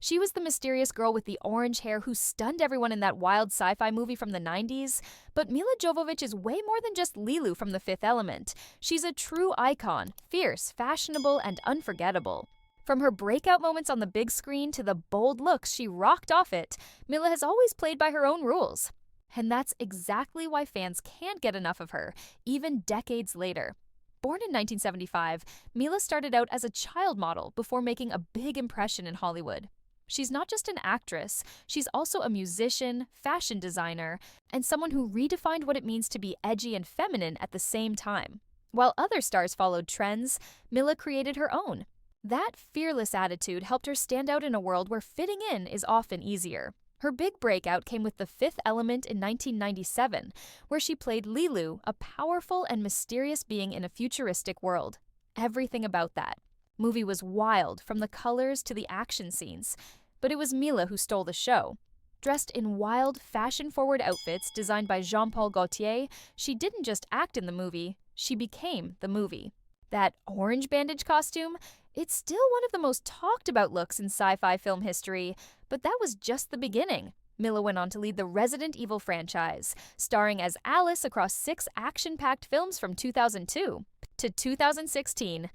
She was the mysterious girl with the orange hair who stunned everyone in that wild sci-fi movie from the 90s. But Milla Jovovich is way more than just Lilu from The Fifth Element. She's a true icon, fierce, fashionable, and unforgettable. From her breakout moments on the big screen to the bold looks she rocked off it, Milla has always played by her own rules. And that's exactly why fans can't get enough of her, even decades later. Born in 1975, Milla started out as a child model before making a big impression in Hollywood. She's not just an actress, she's also a musician, fashion designer, and someone who redefined what it means to be edgy and feminine at the same time. While other stars followed trends, Milla created her own. That fearless attitude helped her stand out in a world where fitting in is often easier. Her big breakout came with The Fifth Element in 1997, where she played Lilu, a powerful and mysterious being in a futuristic world. Everything about that movie was wild, from the colors to the action scenes. But it was Milla who stole the show. Dressed in wild, fashion-forward outfits designed by Jean-Paul Gaultier, she didn't just act in the movie, she became the movie. That orange bandage costume? It's still one of the most talked about looks in sci-fi film history, but that was just the beginning. Milla went on to lead the Resident Evil franchise, starring as Alice across 6 action-packed films from 2002 to 2016.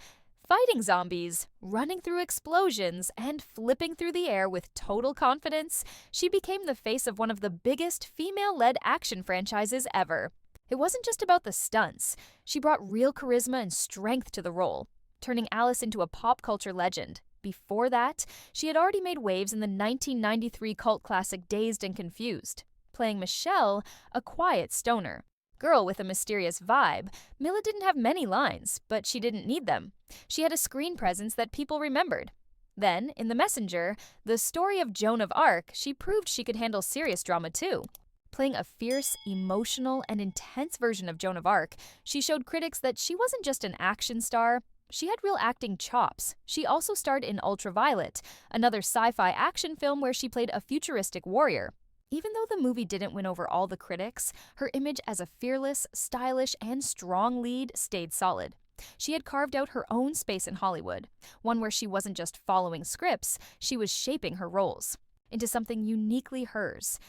Fighting zombies, running through explosions, and flipping through the air with total confidence, she became the face of one of the biggest female-led action franchises ever. It wasn't just about the stunts. She brought real charisma and strength to the role, turning Alice into a pop culture legend. Before that, she had already made waves in the 1993 cult classic Dazed and Confused, playing Michelle, a quiet stoner. Girl with a mysterious vibe, Milla didn't have many lines, but she didn't need them. She had a screen presence that people remembered. Then, in The Messenger, the story of Joan of Arc, she proved she could handle serious drama too. Playing a fierce, emotional, and intense version of Joan of Arc, she showed critics that she wasn't just an action star, she had real acting chops. She also starred in Ultraviolet, another sci-fi action film where she played a futuristic warrior. Even though the movie didn't win over all the critics, her image as a fearless, stylish, and strong lead stayed solid. She had carved out her own space in Hollywood, one where she wasn't just following scripts, she was shaping her roles into something uniquely hers.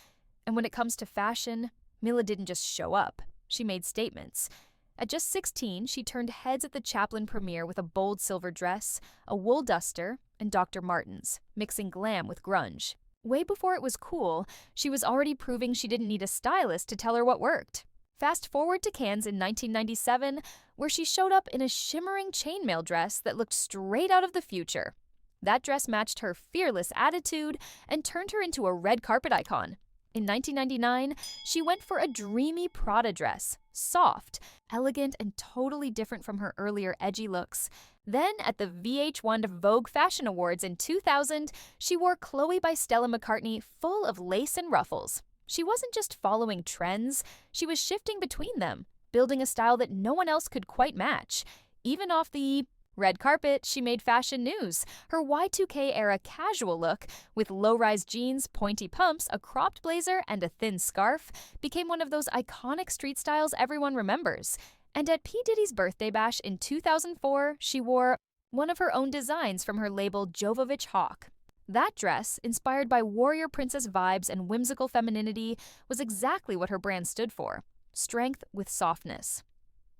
And when it comes to fashion, Milla didn't just show up, she made statements. At just 16, she turned heads at the Chaplin premiere with a bold silver dress, a wool duster, and Dr. Martens, mixing glam with grunge. Way before it was cool, she was already proving she didn't need a stylist to tell her what worked. Fast forward to Cannes in 1997, where she showed up in a shimmering chainmail dress that looked straight out of the future. That dress matched her fearless attitude and turned her into a red carpet icon. In 1999, she went for a dreamy Prada dress, soft, elegant, and totally different from her earlier edgy looks. Then, at the VH1 Vogue Fashion Awards in 2000, she wore Chloe by Stella McCartney full of lace and ruffles. She wasn't just following trends, she was shifting between them, building a style that no one else could quite match. Even off the red carpet, she made fashion news. Her Y2K-era casual look, with low-rise jeans, pointy pumps, a cropped blazer, and a thin scarf, became one of those iconic street styles everyone remembers. And at P. Diddy's birthday bash in 2004, she wore one of her own designs from her label Jovovich Hawk. That dress, inspired by warrior princess vibes and whimsical femininity, was exactly what her brand stood for: strength with softness.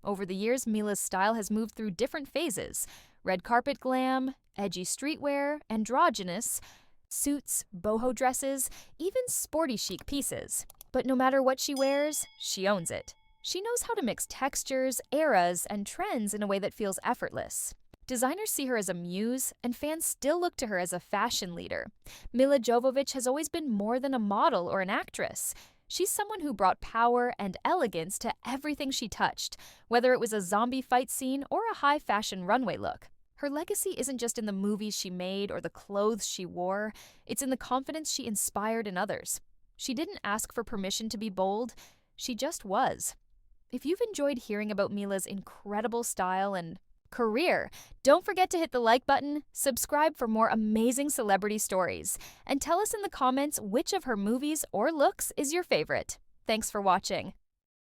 Over the years, Milla's style has moved through different phases: red carpet glam, edgy streetwear, androgynous, suits, boho dresses, even sporty chic pieces. But no matter what she wears, she owns it. She knows how to mix textures, eras, and trends in a way that feels effortless. Designers see her as a muse, and fans still look to her as a fashion leader. Milla Jovovich has always been more than a model or an actress. She's someone who brought power and elegance to everything she touched, whether it was a zombie fight scene or a high-fashion runway look. Her legacy isn't just in the movies she made or the clothes she wore, it's in the confidence she inspired in others. She didn't ask for permission to be bold, she just was. If you've enjoyed hearing about Milla's incredible style and career, don't forget to hit the like button, subscribe for more amazing celebrity stories, and tell us in the comments which of her movies or looks is your favorite. Thanks for watching.